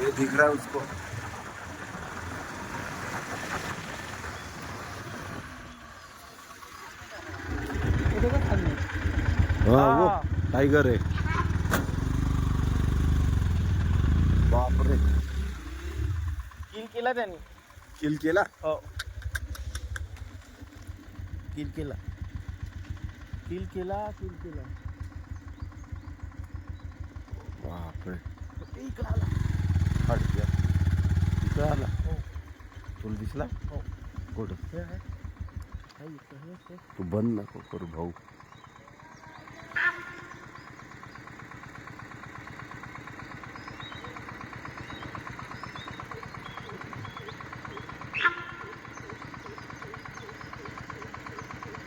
ये दिख रहा है उसको। हाँ वो टाइगर है। बापरे, किल केला त्याने. किल केला. हो, किल केला, किल केला, किल केला. बापरे, इकडे आला. हट गया. इकडे आला. हो, तुला दिसला. हो. कुठं? हे आहे. हे इथं, हे. तू बंद नको करू भाऊ.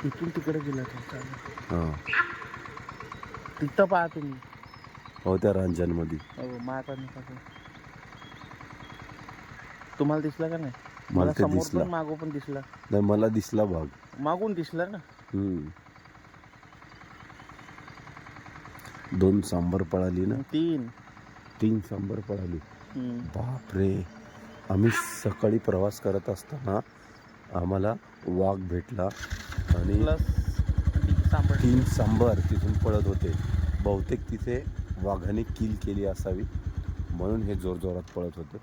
इथून तिकडे गेला तो. हा तिथं पहा तुम्ही. हो, त्या रांजणमध्ये. हो, माझा तुम्हाला दिसला का नाही? मला ते समोर दिसला. पण मागो पण दिसला. नाही, मला दिसला भाग. मागून दिसला ना. 2 सांबर पळाली ना. 3 सांबर पळाली. बापरे, आम्ही सकाळी प्रवास करत असताना आम्हाला वाघ भेटला आणि प्लस 3 सांबर तिथून पळत होते. बहुतेक तिथे वाघाने किल केली असावी म्हणून हे जोरजोरात पळत होते.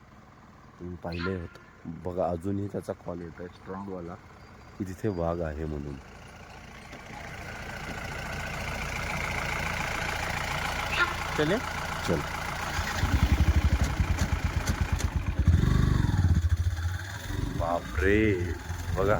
तुम्ही पाहिले होतं बघा, अजूनही त्याचा कॉल येत आहे स्ट्रॉंगवाला की तिथे वाघ आहे म्हणून. चले चल. बापरे, बघा